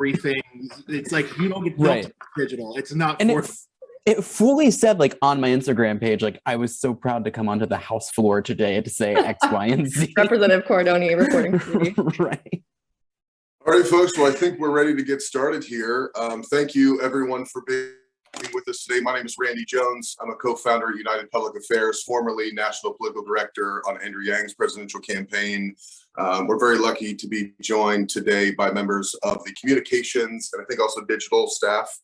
everything. It's like you don't get Right. built digital. It's not And for it fully said, like, on my Instagram page, like, I was so proud to come onto the House floor today to say X, Y, and Z. Representative Cordoni reporting for you. Right. All right, folks. Well, I think we're ready to get started here. Thank you, everyone, for being with us today. My name is Randy Jones. I'm a co-founder at United Public Affairs, formerly National Political Director on Andrew Yang's presidential campaign. We're very lucky to be joined today by members of the communications and I think also digital staff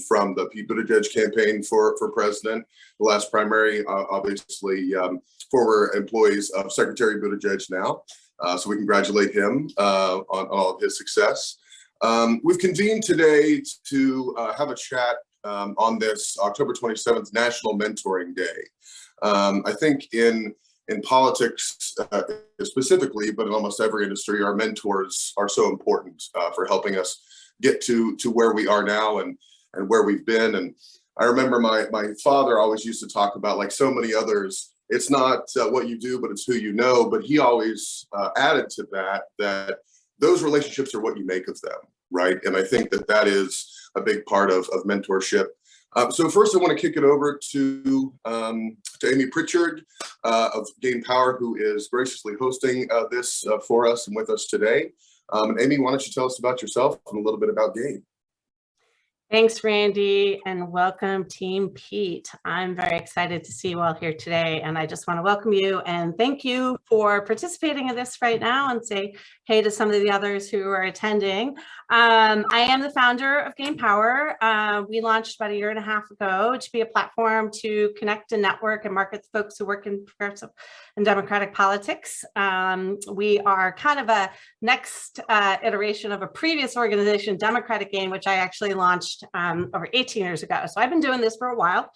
from the Pete Buttigieg campaign for president. The last primary, obviously, former employees of Secretary Buttigieg now. So we congratulate him on all of his success. We've convened today to have a chat on this October 27th National Mentoring Day. I think in politics specifically, but in almost every industry, our mentors are so important for helping us get to where we are now and where we've been. And I remember my father always used to talk about, like so many others, it's not what you do, but it's who you know. But he always added to that those relationships are what you make of them, right? And I think that is a big part of mentorship. So first I want to kick it over to Amy Pritchard of GAINPower, who is graciously hosting this for us and with us today. Amy, why don't you tell us about yourself and a little bit about GAIN? Thanks, Randy, and welcome, Team Pete. I'm very excited to see you all here today, and I just want to welcome you and thank you for participating in this right now and say hey to some of the others who are attending. I am the founder of GAINPower. We launched about 1.5 years ago to be a platform to connect and network and market the folks who work in progressive and democratic politics. We are kind of a next iteration of a previous organization, Democratic Gain, which I actually launched over 18 years ago. So I've been doing this for a while.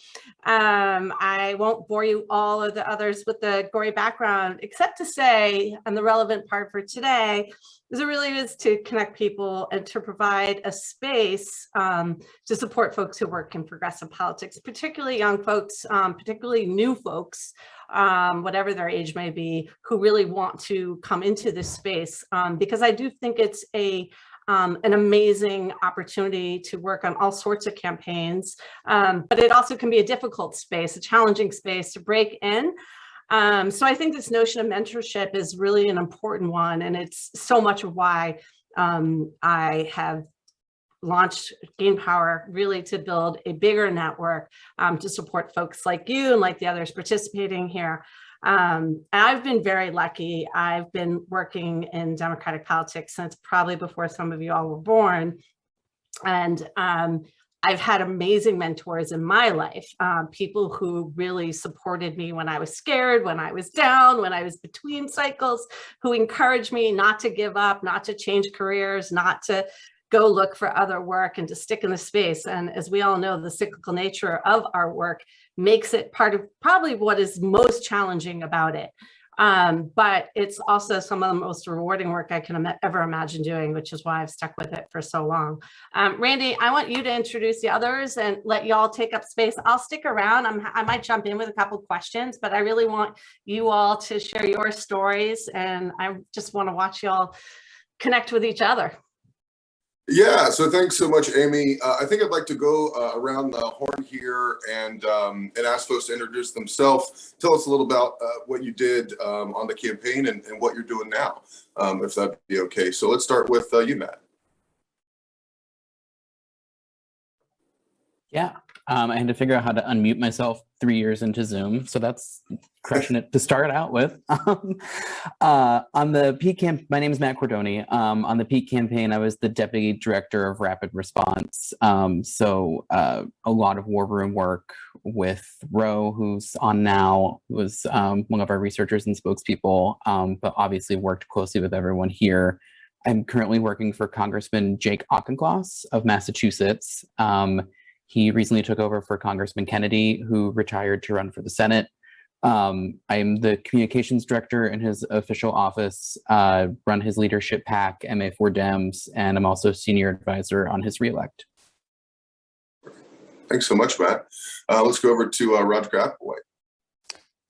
I won't bore you all of the others with the gory background, except to say, and the relevant part for today, is it really is to connect people and to provide a space to support folks who work in progressive politics, particularly young folks, particularly new folks, whatever their age may be, who really want to come into this space, because I do think it's an amazing opportunity to work on all sorts of campaigns, but it also can be a difficult space, a challenging space to break in. So I think this notion of mentorship is really an important one, and it's so much of why I have launched GAINPower, really to build a bigger network to support folks like you and like the others participating here. I've been very lucky. I've been working in democratic politics since probably before some of you all were born. And I've had amazing mentors in my life, people who really supported me when I was scared, when I was down, when I was between cycles, who encouraged me not to give up, not to change careers, not to go look for other work and to stick in the space. And as we all know, the cyclical nature of our work makes it part of probably what is most challenging about it. But it's also some of the most rewarding work I can ever imagine doing, which is why I've stuck with it for so long. Randy, I want you to introduce the others and let y'all take up space. I'll stick around. I might jump in with a couple questions, but I really want you all to share your stories, and I just want to watch y'all connect with each other. Yeah, so thanks so much, Amy. I think I'd like to go around the horn here and ask folks to introduce themselves. Tell us a little about what you did on the campaign and what you're doing now, if that'd be okay. So let's start with you, Matt. Yeah, I had to figure out how to unmute myself 3 years into Zoom, so that's crushing it to start out with. On the Pete campaign, my name is Matt Cordoni. On the Pete campaign, I was the Deputy Director of Rapid Response. So a lot of war room work with Ro, who's on now, was one of our researchers and spokespeople, but obviously worked closely with everyone here. I'm currently working for Congressman Jake Auchincloss of Massachusetts. He recently took over for Congressman Kennedy, who retired to run for the Senate. I'm the communications director in his official office, run his leadership PAC, MA4 Dems, and I'm also senior advisor on his reelect. Thanks so much, Matt. Let's go over to Roger Grabboy.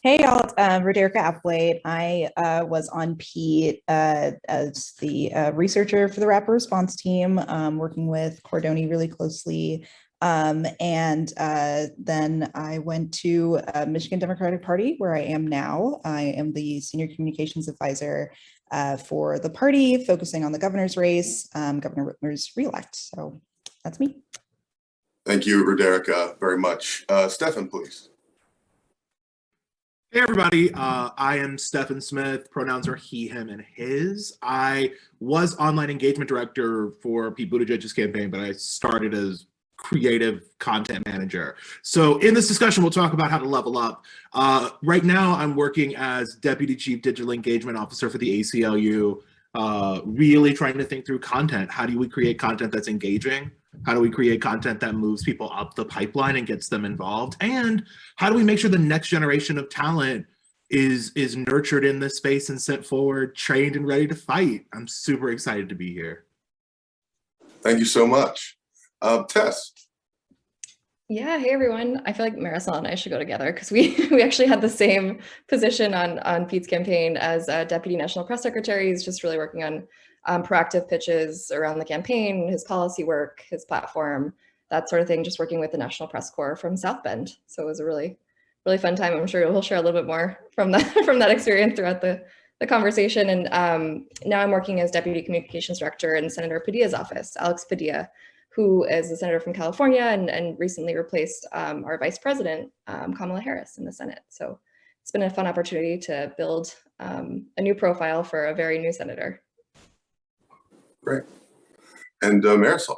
Hey y'all, it's Roderica Applewhite. I was on Pete as the researcher for the rapid response team, working with Cordoni really closely. Then I went to Michigan Democratic Party, where I am now. I am the senior communications advisor for the party, focusing on the governor's race, Governor Whitmer's reelect. So that's me. Thank you, Roderica, very much. Stefan, please. Hey everybody, I am Stephen Smith. Pronouns are he, him, and his. I was online engagement director for Pete Buttigieg's campaign, but I started as creative content manager. So in this discussion, we'll talk about how to level up. Right now, I'm working as Deputy Chief Digital Engagement Officer for the ACLU, really trying to think through content. How do we create content that's engaging? How do we create content that moves people up the pipeline and gets them involved? And how do we make sure the next generation of talent is nurtured in this space and sent forward, trained and ready to fight? I'm super excited to be here. Thank you so much. Tess. Yeah, hey everyone. I feel like Marisol and I should go together because we actually had the same position on Pete's campaign as Deputy National Press Secretary. He's just really working on proactive pitches around the campaign, his policy work, his platform, that sort of thing, just working with the National Press Corps from South Bend. So it was a really, really fun time. I'm sure he'll share a little bit more from that experience throughout the conversation. And now I'm working as Deputy Communications Director in Senator Padilla's office, Alex Padilla, who is a senator from California and recently replaced our Vice President, Kamala Harris, in the Senate. So it's been a fun opportunity to build a new profile for a very new senator. Great. And Marisol.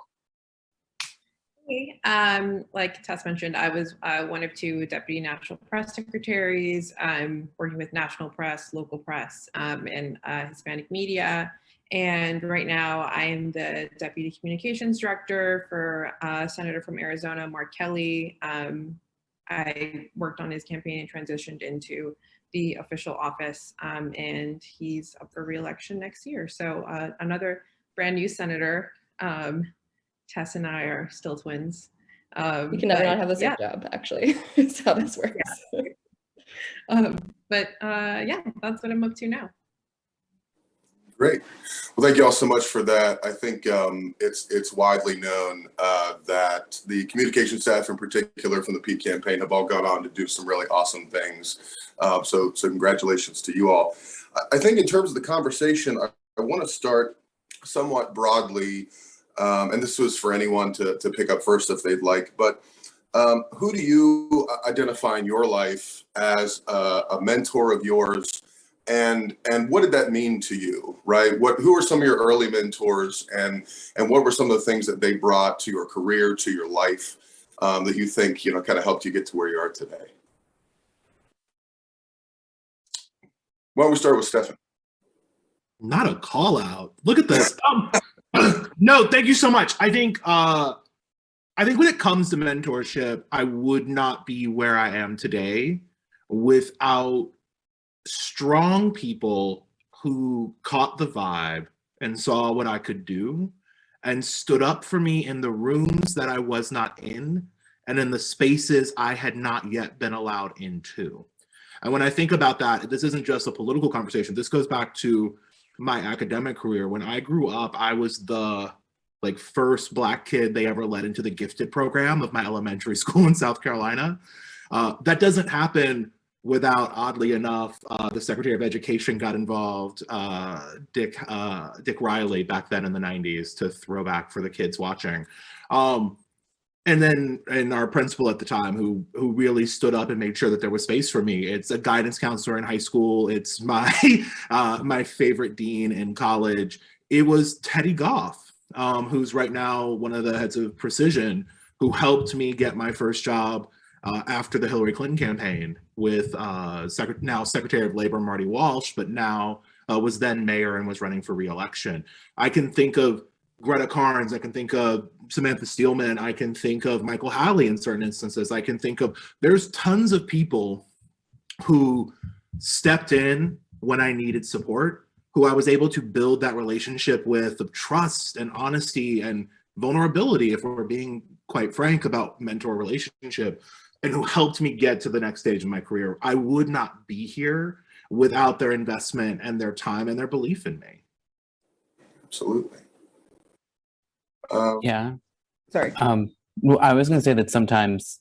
Hey, like Tess mentioned, I was one of two deputy national press secretaries, working with national press, local press, and Hispanic media. And right now I am the deputy communications director for a senator from Arizona, Mark Kelly. I worked on his campaign and transitioned into the official office, and he's up for re-election next year. So another brand new senator. Tess and I are still twins. You can never not have the same job, actually. That's how this works. Yeah. Yeah, that's what I'm up to now. Great. Well, thank you all so much for that. I think it's widely known that the communication staff in particular from the Pete campaign have all gone on to do some really awesome things. So congratulations to you all. I think in terms of the conversation, I want to start somewhat broadly, and this was for anyone to pick up first if they'd like, but who do you identify in your life as a mentor of yours? And what did that mean to you, right? Who are some of your early mentors, and what were some of the things that they brought to your career, to your life, that you think, kind of helped you get to where you are today? Why don't we start with Stefan? Not a call out. Look at this. No, thank you so much. I think when it comes to mentorship, I would not be where I am today without strong people who caught the vibe and saw what I could do and stood up for me in the rooms that I was not in and in the spaces I had not yet been allowed into. And when I think about that, this isn't just a political conversation. This goes back to my academic career. When I grew up, I was the first Black kid they ever let into the gifted program of my elementary school in South Carolina. That doesn't happen without, oddly enough, the Secretary of Education got involved, Dick Riley back then in the 90s, to throw back for the kids watching. And our principal at the time who really stood up and made sure that there was space for me. It's a guidance counselor in high school. It's my my favorite dean in college. It was Teddy Goff, who's right now one of the heads of Precision, who helped me get my first job after the Hillary Clinton campaign with now Secretary of Labor Marty Walsh, but now was then mayor and was running for re-election. I can think of Greta Carnes, I can think of Samantha Steelman, I can think of Michael Halley in certain instances. I can think of, there's tons of people who stepped in when I needed support, who I was able to build that relationship with, of trust and honesty and vulnerability, if we're being quite frank about mentor relationship. and who helped me get to the next stage of my career. I would not be here without their investment and their time and their belief in me. Absolutely. Yeah. Sorry. Well, I was going to say that sometimes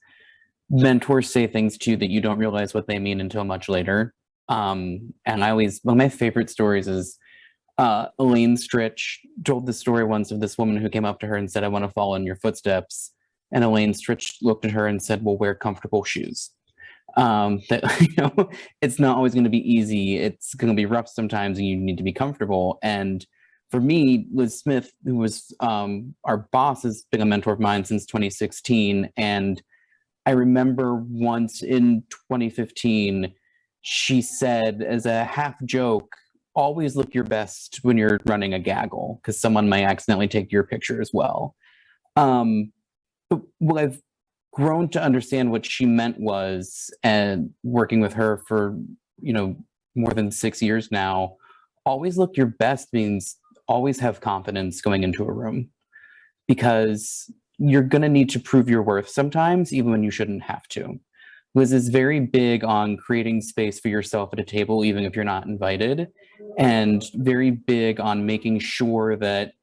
mentors say things to you that you don't realize what they mean until much later. And one of my favorite stories is Elaine Stritch told the story once of this woman who came up to her and said, "I want to follow in your footsteps." And Elaine Stritch looked at her and said, "Well, wear comfortable shoes." That it's not always going to be easy. It's going to be rough sometimes, and you need to be comfortable. And for me, Liz Smith, who was our boss, has been a mentor of mine since 2016. And I remember once in 2015, she said as a half joke, "Always look your best when you're running a gaggle, because someone might accidentally take your picture as well." But what I've grown to understand what she meant was, and working with her for, more than 6 years now, always look your best means always have confidence going into a room, because you're going to need to prove your worth sometimes, even when you shouldn't have to. Liz is very big on creating space for yourself at a table, even if you're not invited, and very big on making sure that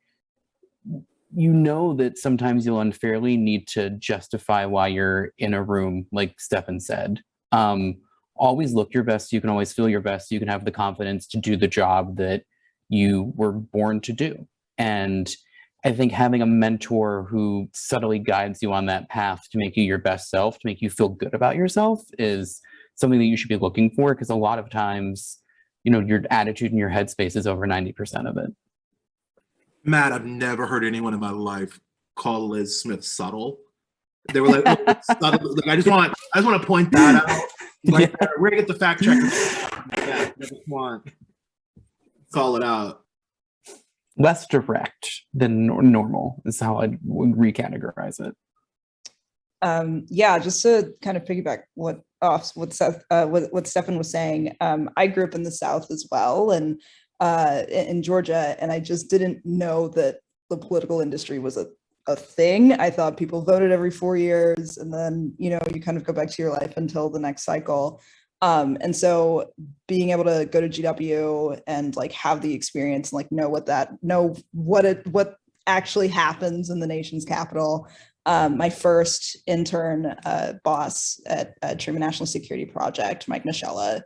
that sometimes you'll unfairly need to justify why you're in a room, like Stefan said. Always look your best. You can always feel your best. You can have the confidence to do the job that you were born to do. And I think having a mentor who subtly guides you on that path to make you your best self, to make you feel good about yourself, is something that you should be looking for, because a lot of times, your attitude and your headspace is over 90% of it. Matt, I've never heard anyone in my life call Liz Smith subtle. They were like, "Oh, subtle." Like, I just want to point that out. Like, yeah. We're gonna get the fact checkers. Yeah, I just want to call it out. Less direct than normal is how I would recategorize it. Yeah, just to kind of piggyback what Stefan was saying. I grew up in the South as well, and in Georgia, and I just didn't know that the political industry was a thing. I thought people voted every 4 years, and then you kind of go back to your life until the next cycle. And so being able to go to GW and like have the experience, and like know what actually happens in the nation's capital. My first intern boss at Truman National Security Project, Mike Nashella,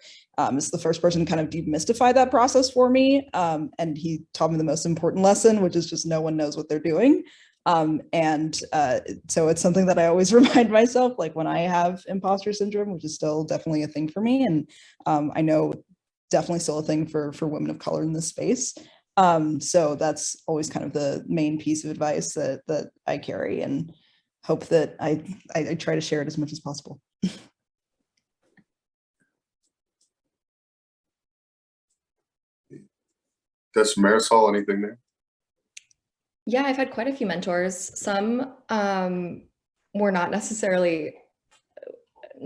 is the first person to kind of demystify that process for me. And he taught me the most important lesson, which is just no one knows what they're doing. So it's something that I always remind myself, like when I have imposter syndrome, which is still definitely a thing for me. And I know definitely still a thing for women of color in this space. So that's always kind of the main piece of advice that I carry, and hope that I try to share it as much as possible. Does Marisol anything there? Yeah, I've had quite a few mentors. Some were not necessarily,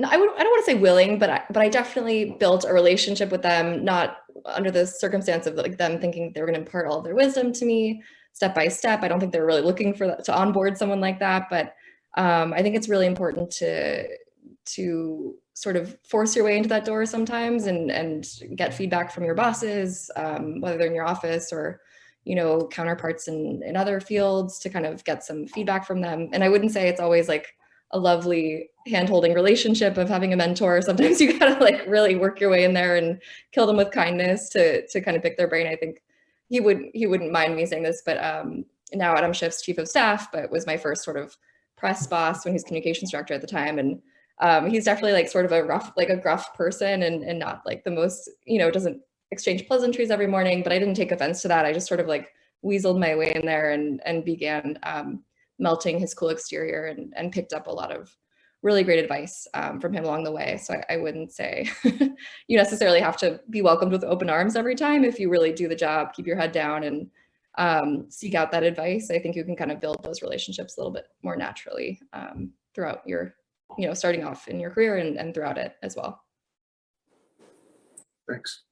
I don't want to say willing, but I definitely built a relationship with them, not under the circumstance of like them thinking they were going to impart all of their wisdom to me step by step. I don't think they're really looking for that, to onboard someone like that. But I think it's really important to sort of force your way into that door sometimes, and get feedback from your bosses, whether they're in your office or counterparts in other fields, to kind of get some feedback from them. And I wouldn't say it's always like a lovely hand-holding relationship of having a mentor. Sometimes you gotta like really work your way in there and kill them with kindness to kind of pick their brain. I think he wouldn't mind me saying this, but now Adam Schiff's chief of staff, but was my first sort of press boss when he was communications director at the time. And he's definitely like sort of a gruff person, and not like the most, doesn't exchange pleasantries every morning, but I didn't take offense to that. I just sort of like weaseled my way in there and began melting his cool exterior, and picked up a lot of really great advice from him along the way. So I wouldn't say you necessarily have to be welcomed with open arms every time. If you really do the job, keep your head down, and seek out that advice, I think you can kind of build those relationships a little bit more naturally throughout your, starting off in your career and throughout it as well. Thanks.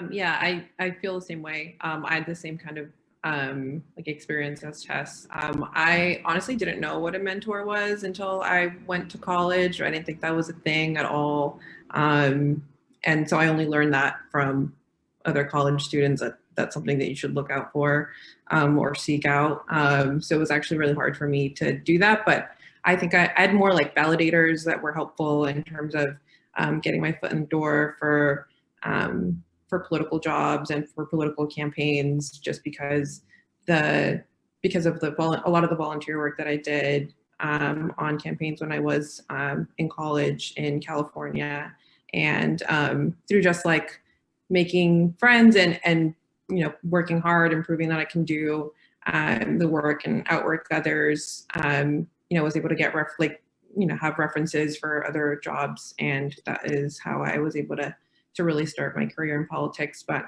Yeah, I feel the same way. I had the same kind of like experience as Tess. I honestly didn't know what a mentor was until I went to college. I didn't think that was a thing at all. And so I only learned that from other college students, that that's something that you should look out for or seek out. So it was actually really hard for me to do that. But I think I had more like validators that were helpful in terms of getting my foot in the door for political jobs and for political campaigns, just because of a lot of the volunteer work that I did on campaigns when I was in college in California, and through just like making friends and you know, working hard and proving that I can do the work and outwork others. You know, was able to get have references for other jobs, and that is how I was able to really start my career in politics. But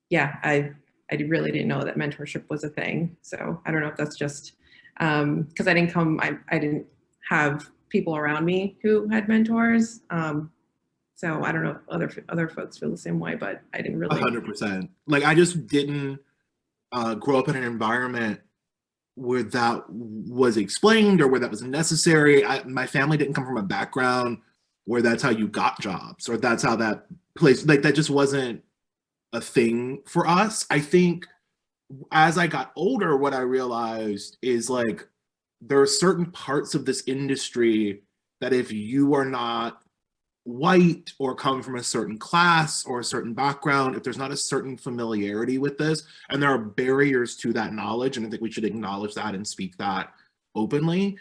yeah, I really didn't know that mentorship was a thing. So I don't know if that's just because I didn't have people around me who had mentors. So I don't know if other folks feel the same way, but I didn't really. 100%. Like, I just didn't grow up in an environment where that was explained or where that was necessary. My family didn't come from a background where that's how you got jobs or that's how that place, like, that just wasn't a thing for us. I think as I got older, what I realized is like there are certain parts of this industry that if you are not white or come from a certain class or a certain background, if there's not a certain familiarity with this, and there are barriers to that knowledge, and I think we should acknowledge that and speak that openly.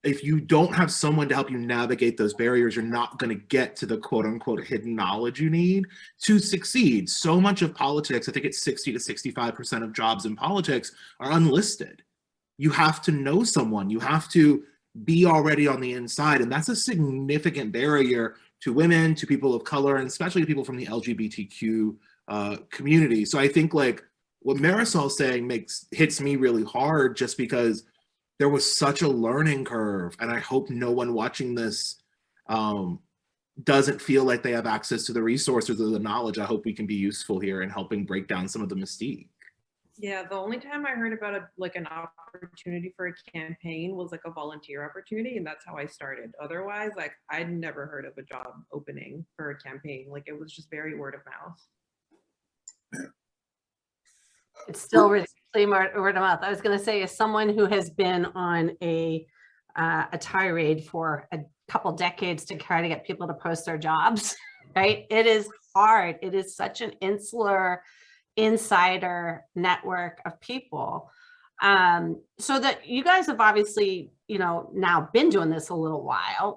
If you don't have someone to help you navigate those barriers, you're not going to get to the quote unquote hidden knowledge you need to succeed. So much of politics, I think it's 60 to 65% of jobs in politics are unlisted. You have to know someone, you have to be already on the inside, and that's a significant barrier to women, to people of color, and especially people from the LGBTQ community. So I think like what Marisol's saying hits me really hard, just because there was such a learning curve, and I hope no one watching this doesn't feel like they have access to the resources or the knowledge. I hope we can be useful here in helping break down some of the mystique. Yeah, the only time I heard about an opportunity for a campaign was like a volunteer opportunity, and that's how I started. Otherwise, like, I'd never heard of a job opening for a campaign. Like, it was just very word of mouth. It's still really word of mouth. I was going to say, as someone who has been on a tirade for a couple decades to try to get people to post their jobs, right? It is hard. It is such an insider network of people. So that you guys have obviously, you know, now been doing this a little while.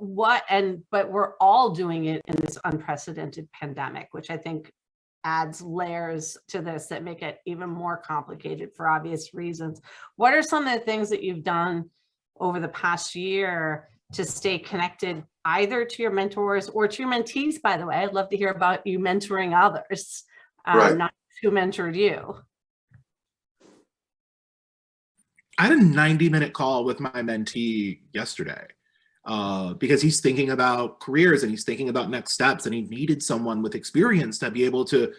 But we're all doing it in this unprecedented pandemic, which I think adds layers to this that make it even more complicated for obvious reasons. What are some of the things that you've done over the past year to stay connected either to your mentors or to your mentees, by the way? I'd love to hear about you mentoring others, Right. not who mentored you. I had a 90-minute call with my mentee yesterday because he's thinking about careers and he's thinking about next steps, and he needed someone with experience to be able to,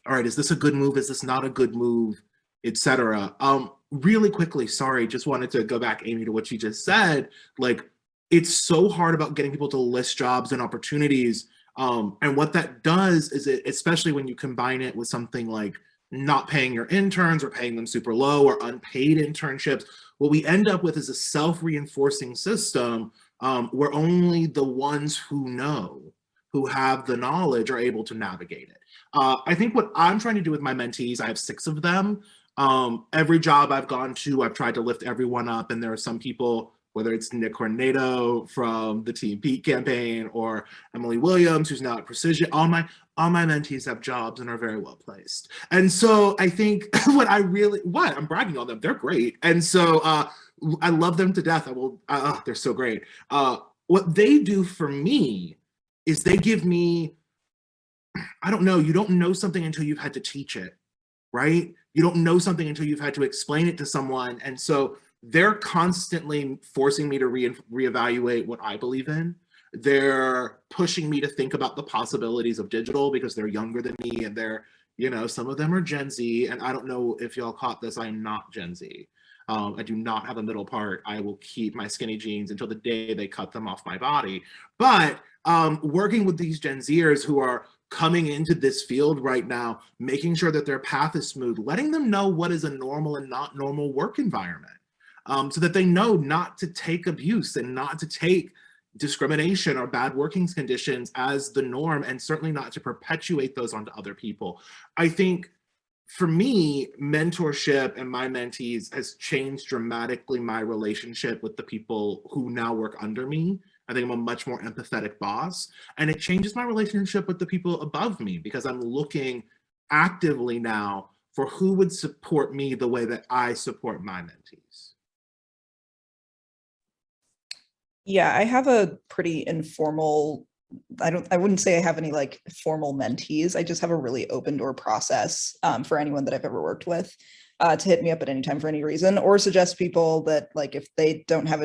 all right, is this a good move? Is this not a good move, etc. Really quickly, sorry, just wanted to go back, Amy, to what you just said. Like, it's so hard about getting people to list jobs and opportunities. And what that does is, especially when you combine it with something like not paying your interns or paying them super low or unpaid internships, what we end up with is a self-reinforcing system where only the ones who know, who have the knowledge, are able to navigate it. I think what I'm trying to do with my mentees, I have 6 of them. Every job I've gone to, I've tried to lift everyone up, and there are some people, whether it's Nick Cornato from the Team Pete campaign or Emily Williams, who's now at Precision, all my mentees have jobs and are very well placed. And so I think I'm bragging on them, they're great. And so I love them to death. They're so great. What they do for me is they give me, I don't know, you don't know something until you've had to teach it, right? You don't know something until you've had to explain it to someone. And so they're constantly forcing me to reevaluate what I believe in. They're pushing me to think about the possibilities of digital because they're younger than me and they're, You know, some of them are Gen Z, and I don't know if y'all caught this, I'm not Gen Z. I do not have a middle part. I will keep my skinny jeans until the day they cut them off my body. But working with these Gen Zers who are coming into this field right now, making sure that their path is smooth, letting them know what is a normal and not normal work environment, so that they know not to take abuse and not to take discrimination or bad working conditions as the norm, and certainly not to perpetuate those onto other people. I think for me, mentorship and my mentees has changed dramatically my relationship with the people who now work under me. I think I'm a much more empathetic boss, and it changes my relationship with the people above me because I'm looking actively now for who would support me the way that I support my mentees. Yeah, I have a pretty informal, I wouldn't say I have any like formal mentees. I just have a really open door process for anyone that I've ever worked with to hit me up at any time for any reason, or suggest people that, like, if they don't have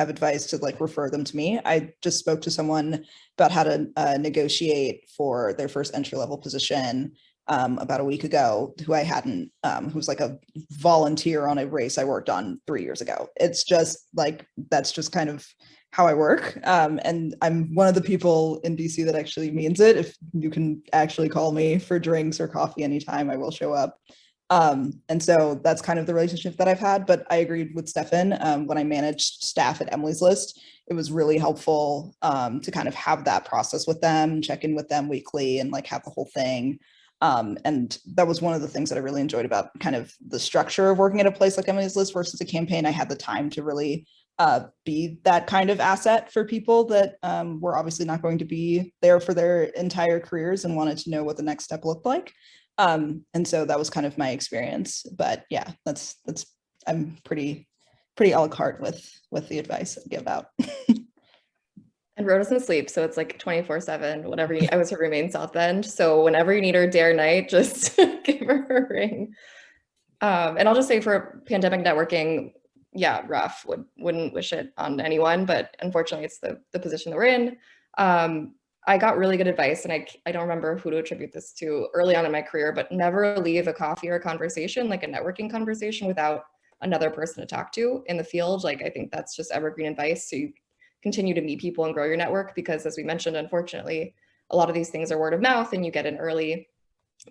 advice, to like refer them to me. I just spoke to someone about how to negotiate for their first entry level position about a week ago, who I hadn't, who's like a volunteer on a race I worked on 3 years ago. It's just like, that's just kind of how I work. And I'm one of the people in DC that actually means it. If you can actually call me for drinks or coffee anytime, I will show up. And so that's kind of the relationship that I've had. But I agreed with Stefan, when I managed staff at Emily's List, it was really helpful to kind of have that process with them, check in with them weekly, and like have the whole thing. And that was one of the things that I really enjoyed about kind of the structure of working at a place like Emily's List versus a campaign. I had the time to really be that kind of asset for people that were obviously not going to be there for their entire careers and wanted to know what the next step looked like. And so that was kind of my experience. But yeah, that's I'm pretty a la carte with the advice I give out. And Rhoda doesn't sleep, so it's like 24/7, whatever you need. I was her roommate in South Bend, so whenever you need her, day or night, just give her a ring. And I'll just say, for pandemic networking, yeah, rough. Wouldn't wish it on anyone, but unfortunately, it's the position that we're in. I got really good advice, and I don't remember who to attribute this to early on in my career, but never leave a coffee or a conversation, like a networking conversation, without another person to talk to in the field. Like, I think that's just evergreen advice. So you continue to meet people and grow your network, because as we mentioned, unfortunately, a lot of these things are word of mouth, and you get an early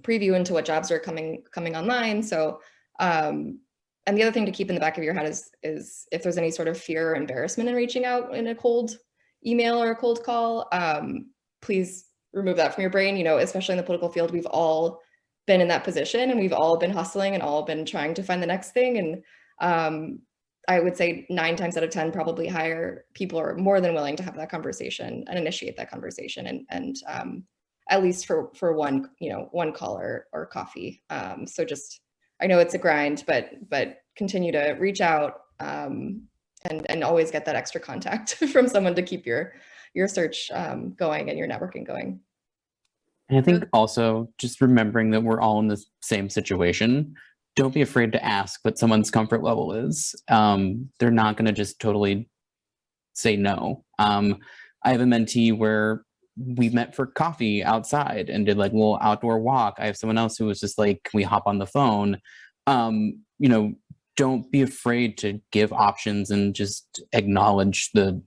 preview into what jobs are coming online. So, and the other thing to keep in the back of your head is if there's any sort of fear or embarrassment in reaching out in a cold email or a cold call, please remove that from your brain. You know, especially in the political field, we've all been in that position, and we've all been hustling and all been trying to find the next thing. And I would say 9 times out of 10, probably higher people are more than willing to have that conversation and initiate that conversation, and at least for one call or coffee. So just, I know it's a grind, but continue to reach out and always get that extra contact from someone to keep your search going and your networking going. And I think also just remembering that we're all in the same situation. Don't be afraid to ask what someone's comfort level is. They're not going to just totally say no. I have a mentee where we met for coffee outside and did like a little outdoor walk. I have someone else who was just like, can we hop on the phone? Don't be afraid to give options and just acknowledge the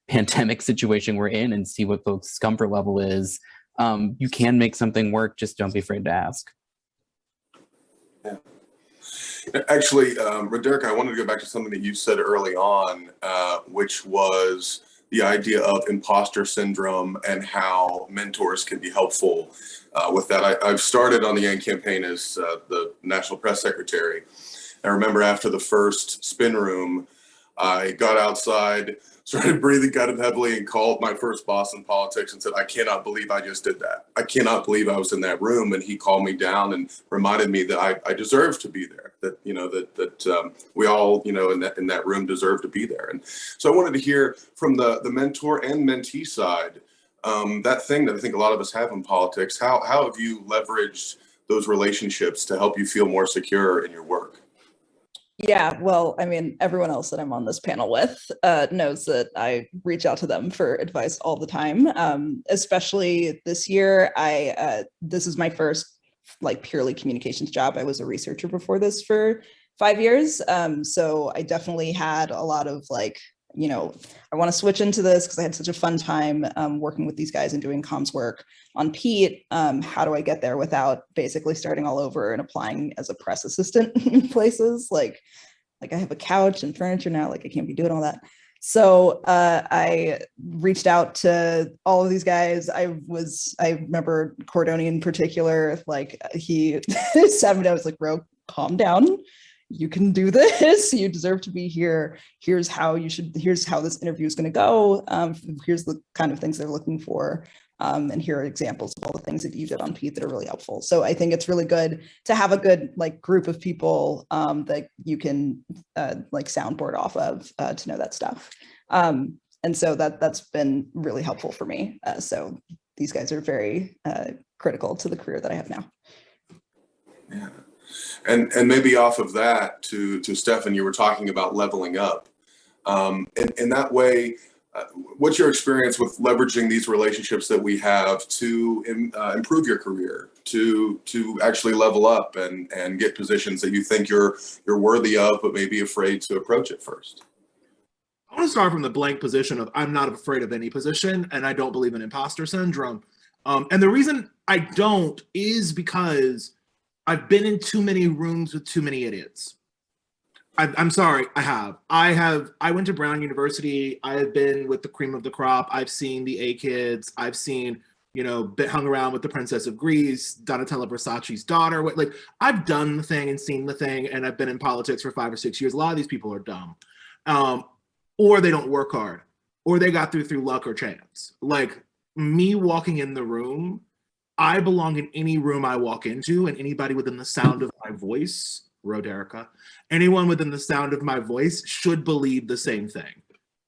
pandemic situation we're in and see what folks' comfort level is. You can make something work, just don't be afraid to ask. Yeah. Actually, Roderick, I wanted to go back to something that you said early on, which was the idea of imposter syndrome and how mentors can be helpful with that. I've started on the YANG campaign as the National Press Secretary. I remember after the first spin room, I got outside, started breathing kind of heavily, and called my first boss in politics and said, I cannot believe I just did that. I cannot believe I was in that room. And he called me down and reminded me that I deserve to be there, that, that we all, in that room deserve to be there. And so I wanted to hear from the mentor and mentee side, that thing that I think a lot of us have in politics. How have you leveraged those relationships to help you feel more secure in your work? Yeah, well, I mean, everyone else that I'm on this panel with knows that I reach out to them for advice all the time. Especially this year, this is my first like purely communications job. I was a researcher before this for 5 years. So I definitely had a lot of like, you know, I want to switch into this because I had such a fun time working with these guys and doing comms work on Pete. How do I get there without basically starting all over and applying as a press assistant in places? Like I have a couch and furniture now, like I can't be doing all that. So I reached out to all of these guys. I remember Cordoni in particular, like he sat me down, I was like, bro, calm down. You can do this. You deserve to be here. Here's how this interview is going to go. Here's the kind of things they're looking for. And here are examples of all the things that you did on Pete that are really helpful. So I think it's really good to have a good like group of people that you can like soundboard off of to know that stuff. And so that's been really helpful for me. So these guys are very critical to the career that I have now. Yeah. And maybe off of that to Stefan, you were talking about leveling up. In that way, what's your experience with leveraging these relationships that we have to improve your career, to actually level up and get positions that you think you're worthy of, but maybe afraid to approach it first? I want to start from the blank position of I'm not afraid of any position, and I don't believe in imposter syndrome. And the reason I don't is because I've been in too many rooms with too many idiots. I'm sorry, I have. I went to Brown University. I have been with the cream of the crop. I've seen the A kids. I've seen, hung around with the Princess of Greece, Donatella Versace's daughter. Like, I've done the thing and seen the thing, and I've been in politics for 5 or 6 years. A lot of these people are dumb. Or they don't work hard, or they got through luck or chance. Like, me walking in the room, I belong in any room I walk into, and anybody within the sound of my voice, Roderica, anyone within the sound of my voice should believe the same thing.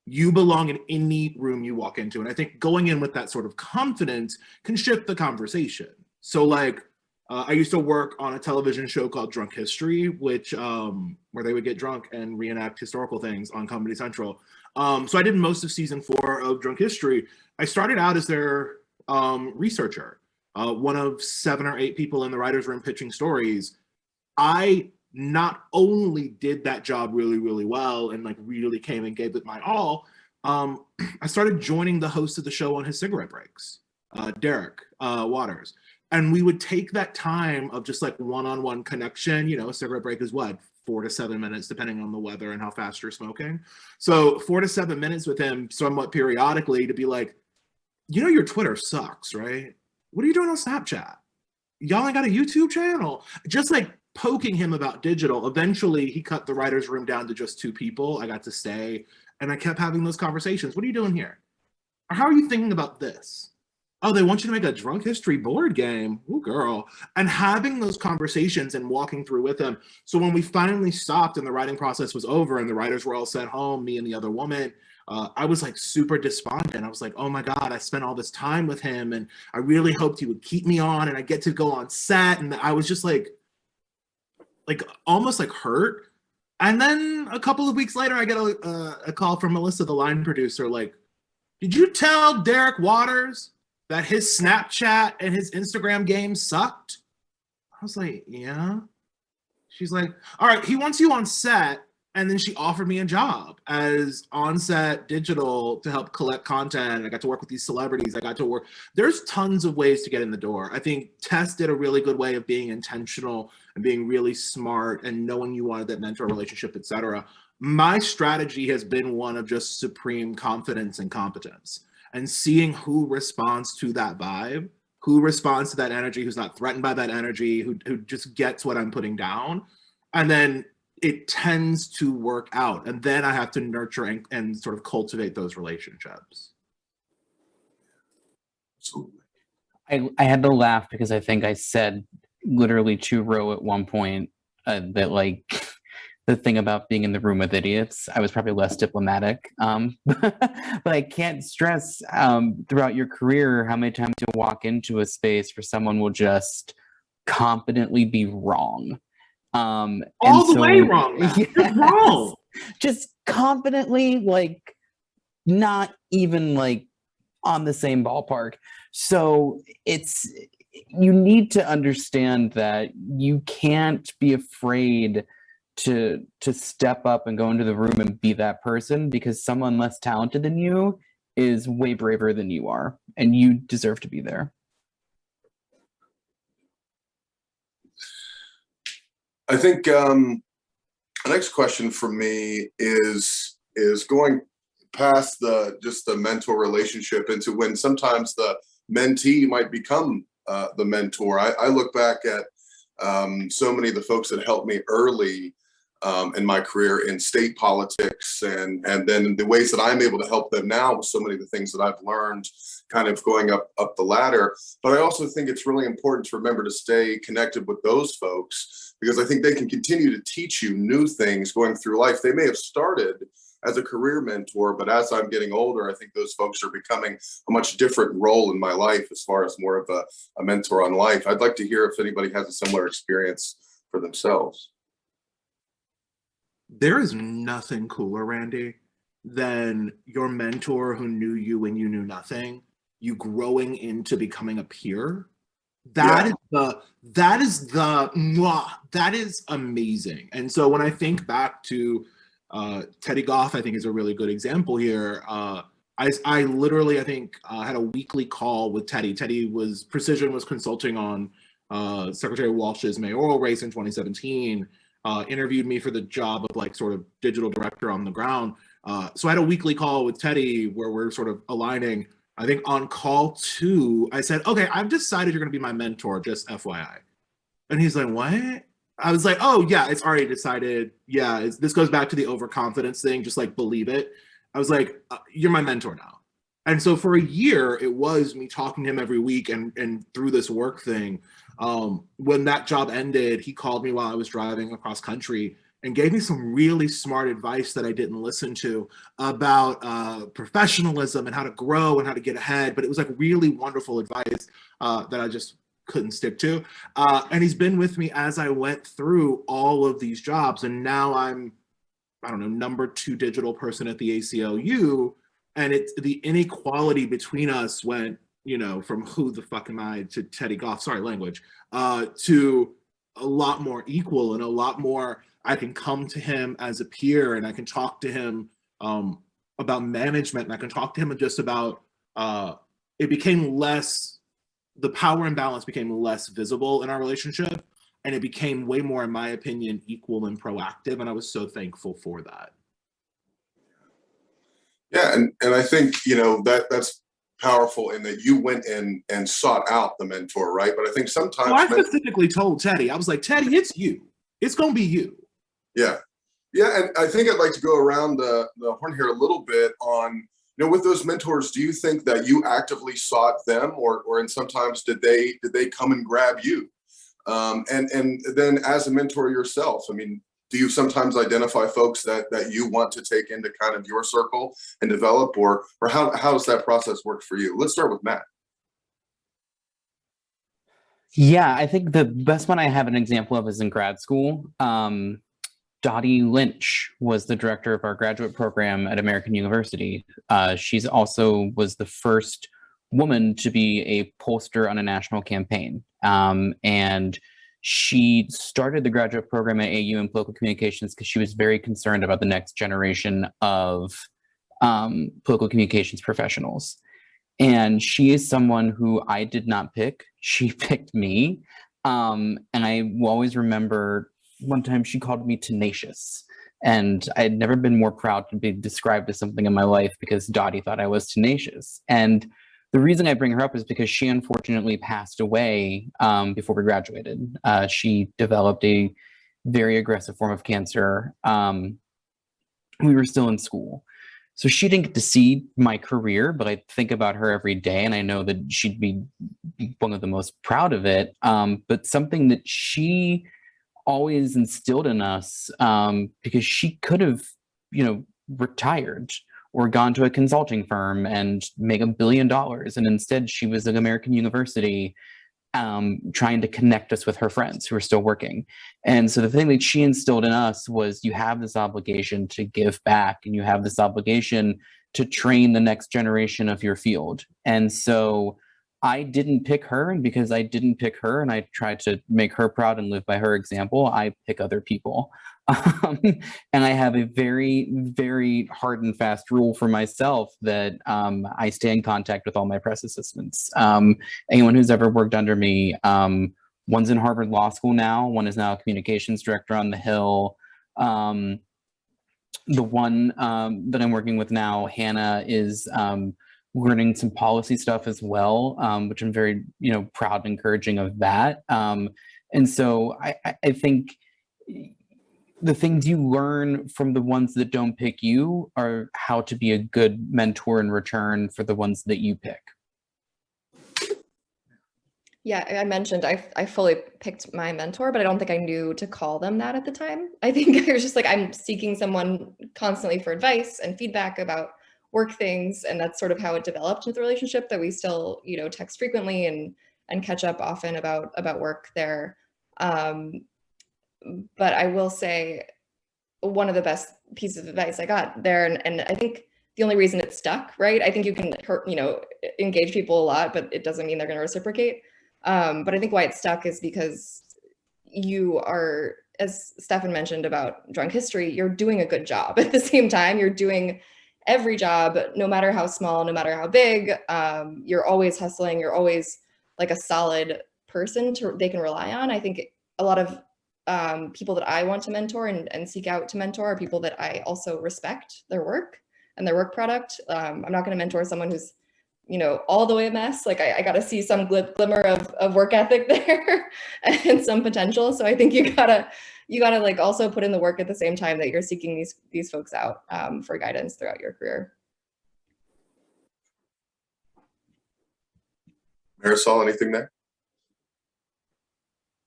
You belong in any room you walk into. And I think going in with that sort of confidence can shift the conversation. So like, I used to work on a television show called Drunk History, which where they would get drunk and reenact historical things on Comedy Central. So I did most of season 4 of Drunk History. I started out as their researcher. One of 7 or 8 people in the writer's room pitching stories. I not only did that job really, really well and like really came and gave it my all, I started joining the host of the show on his cigarette breaks, Derek Waters. And we would take that time of just like one-on-one connection. A cigarette break is what, 4 to 7 minutes, depending on the weather and how fast you're smoking. So 4 to 7 minutes with him somewhat periodically to be like, your Twitter sucks, right? What are you doing on Snapchat? Y'all ain't got a YouTube channel. Just like poking him about digital. Eventually, he cut the writer's room down to just 2 people. I got to stay, and I kept having those conversations. What are you doing here? Or how are you thinking about this? Oh, they want you to make a Drunk History board game. Ooh, girl. And having those conversations and walking through with him. So when we finally stopped and the writing process was over and the writers were all sent home, me and the other woman, I was like super despondent. I was like, oh my God, I spent all this time with him and I really hoped he would keep me on and I get to go on set. And I was just like almost like hurt. And then a couple of weeks later, I get a call from Melissa, the line producer, like, did you tell Derek Waters that his Snapchat and his Instagram game sucked? I was like, yeah. She's like, all right, he wants you on set. And then she offered me a job as on-set digital to help collect content. I got to work with these celebrities. I got to work. There's tons of ways to get in the door. I think Tess did a really good way of being intentional and being really smart and knowing you wanted that mentor relationship, et cetera. My strategy has been one of just supreme confidence and competence and seeing who responds to that vibe, who responds to that energy, who's not threatened by that energy, who just gets what I'm putting down. And then it tends to work out. And then I have to nurture and sort of cultivate those relationships. Absolutely. I had to laugh because I think I said literally to Ro at one point that like the thing about being in the room with idiots, I was probably less diplomatic. But I can't stress throughout your career how many times you'll walk into a space where someone will just confidently be wrong. All the way wrong. Yes, wrong. Just confidently, like, not even like on the same ballpark. So it's you need to understand that you can't be afraid to step up and go into the room and be that person, because someone less talented than you is way braver than you are, and you deserve to be there. I think the next question for me is going past just the mentor relationship into when sometimes the mentee might become the mentor. I look back at so many of the folks that helped me early in my career in state politics, and then the ways that I'm able to help them now with so many of the things that I've learned kind of going up the ladder. But I also think it's really important to remember to stay connected with those folks, because I think they can continue to teach you new things going through life. They may have started as a career mentor, but as I'm getting older, I think those folks are becoming a much different role in my life as far as more of a mentor on life. I'd like to hear if anybody has a similar experience for themselves. There is nothing cooler, Randy, than your mentor who knew you when you knew nothing, you growing into becoming a peer. That is amazing. And so when I think back to Teddy Goff, I think is a really good example here. I literally, I think, had a weekly call with Teddy. Precision was consulting on Secretary Walsh's mayoral race in 2017. Interviewed me for the job of like sort of digital director on the ground. So I had a weekly call with Teddy where we're sort of aligning. I think on call 2, I said, okay, I've decided you're going to be my mentor, just FYI. And he's like, what? I was like, oh yeah, it's already decided. Yeah, this goes back to the overconfidence thing. Just like believe it. I was like, you're my mentor now. And so for a year, it was me talking to him every week and through this work thing. When that job ended, he called me while I was driving across country and gave me some really smart advice that I didn't listen to about professionalism and how to grow and how to get ahead. But it was like really wonderful advice that I just couldn't stick to. And he's been with me as I went through all of these jobs. And now I'm, I don't know, number 2 digital person at the ACLU. And it's the inequality between us went, you know, from who the fuck am I to Teddy Goff, sorry, language, to a lot more equal and a lot more, I can come to him as a peer and I can talk to him about management, and I can talk to him just about, it became less, the power imbalance became less visible in our relationship, and it became way more, in my opinion, equal and proactive, and I was so thankful for that. Yeah, and I think, you know, that's powerful in that you went in and sought out the mentor, right? But I think sometimes... Well, I specifically told Teddy, I was like, Teddy, it's you. It's going to be you. Yeah. Yeah, and I think I'd like to go around the horn here a little bit on, you know, with those mentors, do you think that you actively sought them, or and sometimes did they come and grab you? And then as a mentor yourself, I mean, do you sometimes identify folks that you want to take into kind of your circle and develop, or how does that process work for you? Let's start with Matt. Yeah, I think the best one I have an example of is in grad school. Dottie Lynch was the director of our graduate program at American University. She's also was the first woman to be a pollster on a national campaign. And she started the graduate program at AU in political communications because she was very concerned about the next generation of political communications professionals. And she is someone who I did not pick. She picked me. And I will always remember one time she called me tenacious. And I had never been more proud to be described as something in my life because Dottie thought I was tenacious. And the reason I bring her up is because she unfortunately passed away before we graduated. She developed a very aggressive form of cancer. We were still in school. So she didn't get to see my career, but I think about her every day and I know that she'd be one of the most proud of it. But something that she always instilled in us, because she could have, you know, retired or gone to a consulting firm and make $1 billion. And instead she was at American University trying to connect us with her friends who are still working. And so the thing that she instilled in us was you have this obligation to give back and you have this obligation to train the next generation of your field. And so I didn't pick her, and because I didn't pick her and I tried to make her proud and live by her example, I pick other people. And I have a very, very hard and fast rule for myself that I stay in contact with all my press assistants. Anyone who's ever worked under me, one's in Harvard Law School now, one is now a communications director on the Hill. The one that I'm working with now, Hannah, is learning some policy stuff as well, which I'm very, proud and encouraging of that. And so I think the things you learn from the ones that don't pick you are how to be a good mentor in return for the ones that you pick. Yeah, I mentioned I fully picked my mentor, but I don't think I knew to call them that at the time. I think I was just like, I'm seeking someone constantly for advice and feedback about work things. And that's sort of how it developed with the relationship, that we still, text frequently and catch up often about work there. But I will say one of the best pieces of advice I got there, and I think the only reason it stuck, right? I think you can engage people a lot, but it doesn't mean they're going to reciprocate. But I think why it stuck is because you are, as Stefan mentioned about drunk history, you're doing a good job. At the same time, you're doing every job, no matter how small, no matter how big. You're always hustling. You're always like a solid person they can rely on. I think a lot of people that I want to mentor and seek out to mentor are people that I also respect their work and their work product. I'm not going to mentor someone who's, all the way a mess. Like I got to see some glimmer of work ethic there and some potential. So I think you gotta like also put in the work at the same time that you're seeking these folks out for guidance throughout your career. Marisol, anything there?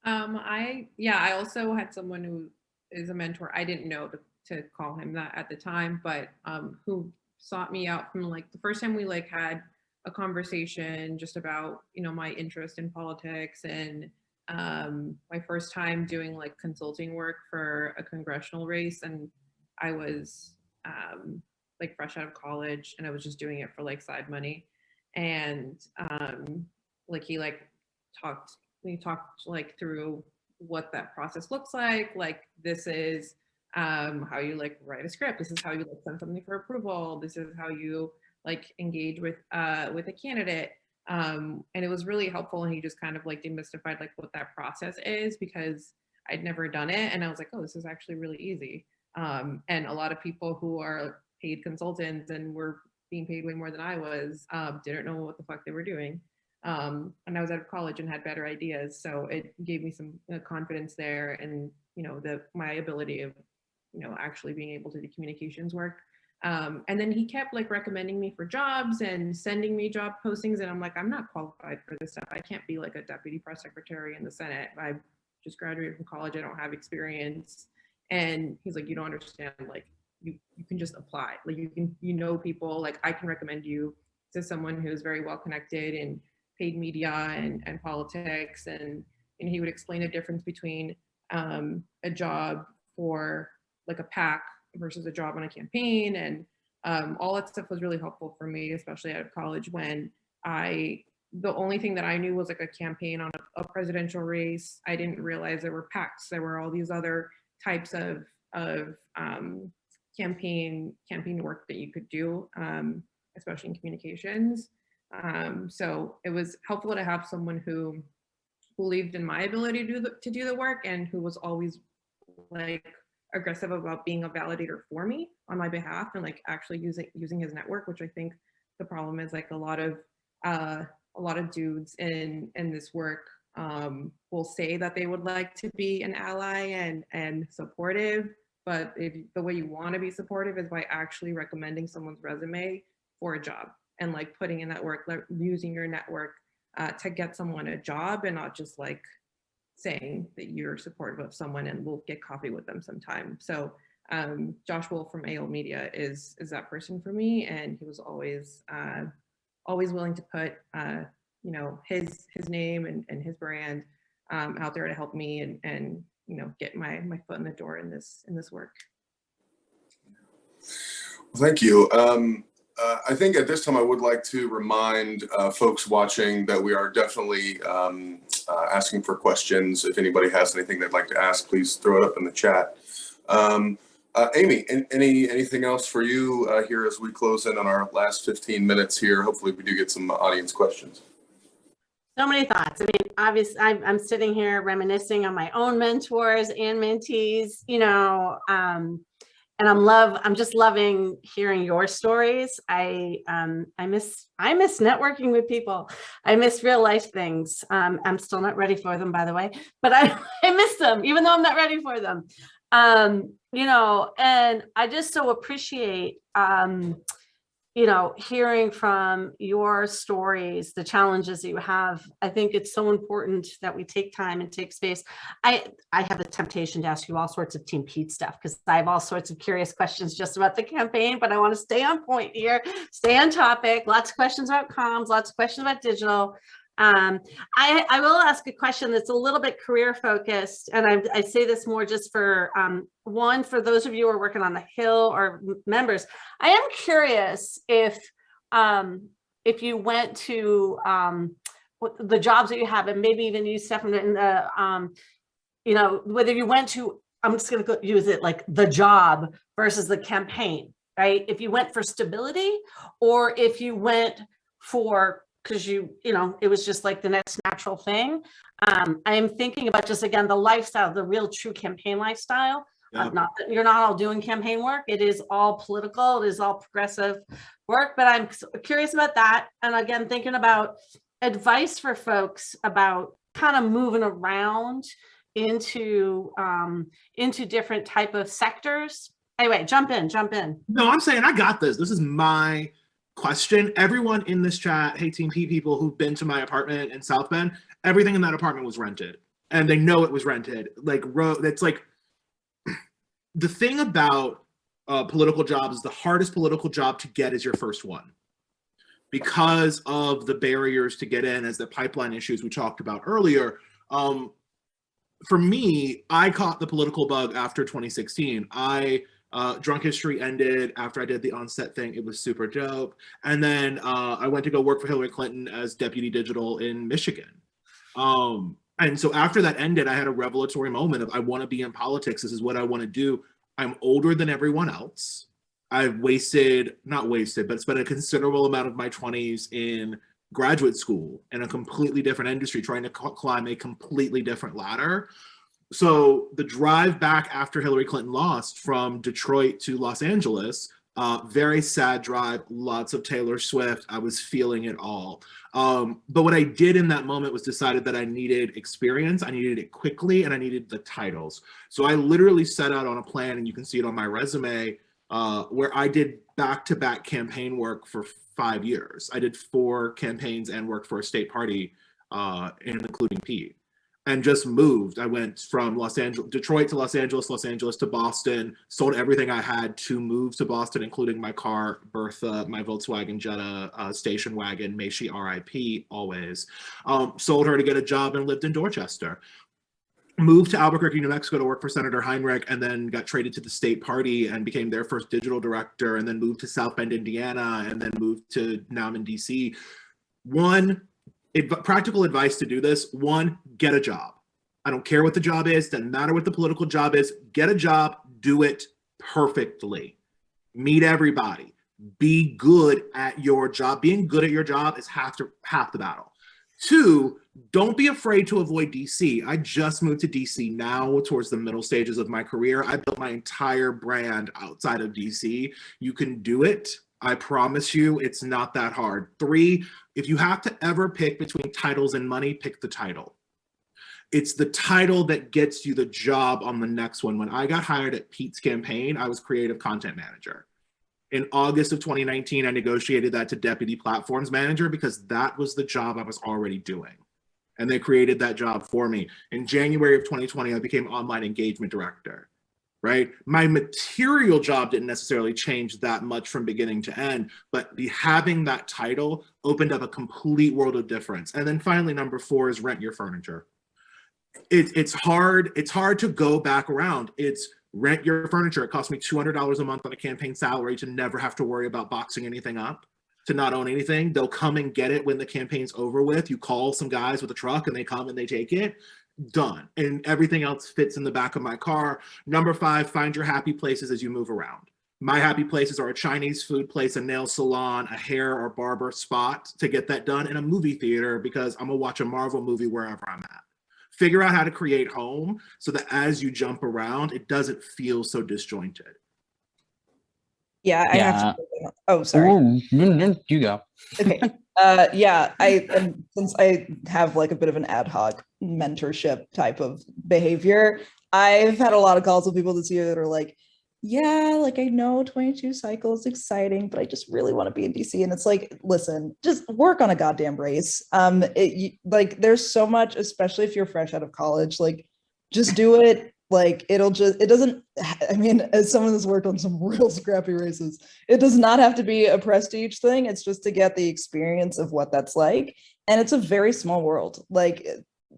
I also had someone who is a mentor. I didn't know to call him that at the time, but who sought me out from like the first time we like had a conversation just about, my interest in politics and my first time doing like consulting work for a congressional race. And I was like fresh out of college and I was just doing it for like side money. And like he talked like through what that process looks like this is how you like write a script, this is how you like send something for approval, this is how you like engage with a candidate, and it was really helpful. And he just kind of like demystified like what that process is, because I'd never done it, and I was like, oh, this is actually really easy. And a lot of people who are paid consultants and were being paid way more than I was didn't know what the fuck they were doing. And I was out of college and had better ideas, so it gave me some confidence there, and my ability of actually being able to do communications work. And then he kept like recommending me for jobs and sending me job postings, and I'm like, I'm not qualified for this stuff. I can't be like a deputy press secretary in the Senate. I just graduated from college. I don't have experience. And he's like, you don't understand. Like you can just apply. Like you can people. Like I can recommend you to someone who's very well connected in paid media and politics. And he would explain the difference between a job for like a PAC versus a job on a campaign. And all that stuff was really helpful for me, especially out of college, when the only thing that I knew was like a campaign on a presidential race. I didn't realize there were PACs. There were all these other types of campaign work that you could do, especially in communications. So it was helpful to have someone who believed in my ability to do the work, and who was always like aggressive about being a validator for me on my behalf, and like actually using his network, which I think the problem is like a lot of dudes in this work will say that they would like to be an ally and supportive, but the way you want to be supportive is by actually recommending someone's resume for a job, and like putting in that work, like using your network to get someone a job, and not just like saying that you're supportive of someone and we'll get coffee with them sometime. So Josh Wolf from AL Media is that person for me, and he was always willing to put his name and his brand out there to help me and get my foot in the door in this work. Thank you. I think at this time I would like to remind folks watching that we are definitely asking for questions. If anybody has anything they'd like to ask, please throw it up in the chat. Amy, anything else for you here as we close in on our last 15 minutes here? Hopefully we do get some audience questions. So many thoughts. I mean, obviously, I'm sitting here reminiscing on my own mentors and mentees, you know, and I'm just loving hearing your stories. I miss networking with people. I miss real life things. I'm still not ready for them, by the way, but I miss them, even though I'm not ready for them. You know, and I just so appreciate, you know, hearing from your stories, the challenges that you have. I think it's so important that we take time and take space. I have the temptation to ask you all sorts of Team Pete stuff because I have all sorts of curious questions just about the campaign, but I want to stay on point here, stay on topic. Lots of questions about comms, lots of questions about digital. I will ask a question that's a little bit career focused, and I say this more just for one, for those of you who are working on the Hill or members. I am curious if you went to the jobs that you have, and maybe even you, Stefan, in the you know, whether you went to, I'm just going to use it like the job versus the campaign, right? If you went for stability, or if you went for because you know, it was just like the next natural thing. I am thinking about just, again, the lifestyle, the real true campaign lifestyle. Yeah. Not that you're not all doing campaign work. It is all political. It is all progressive work, but I'm curious about that. And again, thinking about advice for folks about kind of moving around into different type of sectors. Anyway, jump in. No, I'm saying I got this. This is my question. Everyone in this chat, hey Team P people who've been to my apartment in South Bend, everything in that apartment was rented, and they know it was rented. Like, that's like the thing about political jobs is the hardest political job to get is your first one, because of the barriers to get in, as the pipeline issues we talked about earlier. For me, I caught the political bug after 2016. Drunk History ended after I did the on-set thing. It was super dope. And then I went to go work for Hillary Clinton as deputy digital in Michigan. And so after that ended, I had a revelatory moment of, I want to be in politics. This is what I want to do. I'm older than everyone else. I've not wasted, but spent a considerable amount of my 20s in graduate school in a completely different industry, trying to climb a completely different ladder. So the drive back after Hillary Clinton lost from Detroit to Los Angeles, very sad drive, lots of Taylor Swift. I was feeling it all. But what I did in that moment was decided that I needed experience, I needed it quickly, and I needed the titles. So I literally set out on a plan, and you can see it on my resume, where I did back-to-back campaign work for 5 years. I did 4 campaigns and worked for a state party, including Pete. And just moved. I went from Detroit to Los Angeles to Boston, sold everything I had to move to Boston, including my car, Bertha, my Volkswagen Jetta station wagon, may she RIP always. Sold her to get a job and lived in Dorchester. Moved to Albuquerque, New Mexico to work for Senator Heinrich, and then got traded to the state party and became their first digital director, and then moved to South Bend, Indiana, and then moved to, now I'm in DC. Practical advice to do this: 1, get a job. I don't care what the job is, doesn't matter what the political job is, get a job, do it perfectly. Meet everybody, be good at your job. Being good at your job is half the battle. 2, don't be afraid to avoid DC. I just moved to DC now, towards the middle stages of my career. I built my entire brand outside of DC. You can do it. I promise you, it's not that hard. 3, if you have to ever pick between titles and money, pick the title. It's the title that gets you the job on the next one. When I got hired at Pete's campaign, I was creative content manager. In August of 2019, I negotiated that to deputy platforms manager because that was the job I was already doing. And they created that job for me. In January of 2020, I became online engagement director. Right? My material job didn't necessarily change that much from beginning to end, but having that title opened up a complete world of difference. And then finally, number 4 is rent your furniture. It's hard to go back around. It's rent your furniture. It costs me $200 a month on a campaign salary to never have to worry about boxing anything up, to not own anything. They'll come and get it when the campaign's over with. You call some guys with a truck and they come and they take it. Done. And everything else fits in the back of my car. Number 5, find your happy places as you move around. My happy places are a Chinese food place, a nail salon, a hair or barber spot to get that done, and a movie theater because I'm gonna watch a Marvel movie wherever I'm at. Figure out how to create home so that as you jump around, it doesn't feel so disjointed. Yeah, I Yeah. have to. Oh, sorry. Ooh, you go. Okay. Yeah, since I have like a bit of an ad hoc mentorship type of behavior, I've had a lot of calls with people this year that are like, yeah, like I know 22 cycle is exciting, but I just really want to be in DC. And it's like, listen, just work on a goddamn race. Like there's so much, especially if you're fresh out of college, like just do it. Like it doesn't, I mean, as someone that's worked on some real scrappy races, it does not have to be a prestige thing. It's just to get the experience of what that's like. And it's a very small world. Like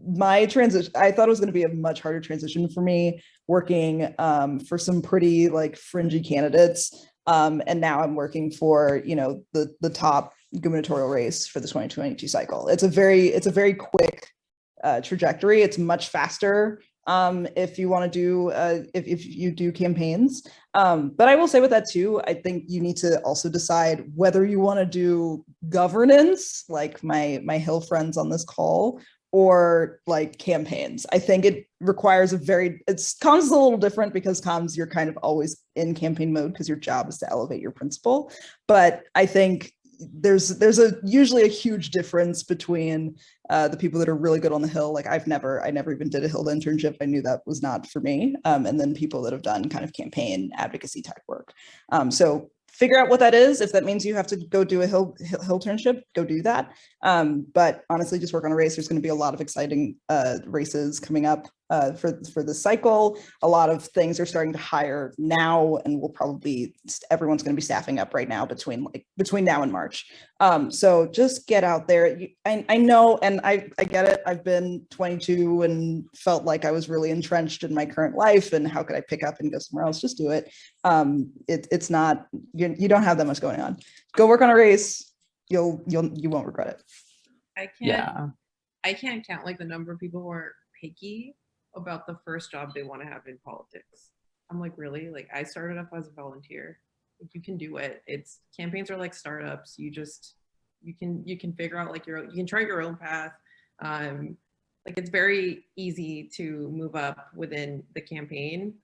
my transition, I thought it was going to be a much harder transition for me working for some pretty like fringy candidates. And now I'm working for, you know, the top gubernatorial race for the 2022 cycle. It's a very quick trajectory. It's much faster if you want to do if you do campaigns. But I will say with that too, I think you need to also decide whether you want to do governance, like my Hill friends on this call, or like campaigns. I think it requires comms is a little different because comms, you're kind of always in campaign mode because your job is to elevate your principal. But I think there's usually a huge difference between the people that are really good on the Hill. Like I never even did a Hill internship. I knew that was not for me. And then people that have done kind of campaign advocacy type work. So figure out what that is. If that means you have to go do a Hill internship, go do that. But honestly, just work on a race. There's going to be a lot of exciting races coming up for the cycle. A lot of things are starting to hire now, and everyone's going to be staffing up right now between now and March. So just get out there. I know, and I get it. I've been 22 and felt like I was really entrenched in my current life, and how could I pick up and go somewhere else? Just do it. It's not, you don't have that much going on. Go work on a race. You won't regret it. I can't count like the number of people who are picky about the first job they want to have in politics. I'm like, really? Like I started off as a volunteer. Like, you can do it. Campaigns are like startups. You can figure out like you can chart your own path. Like it's very easy to move up within the campaign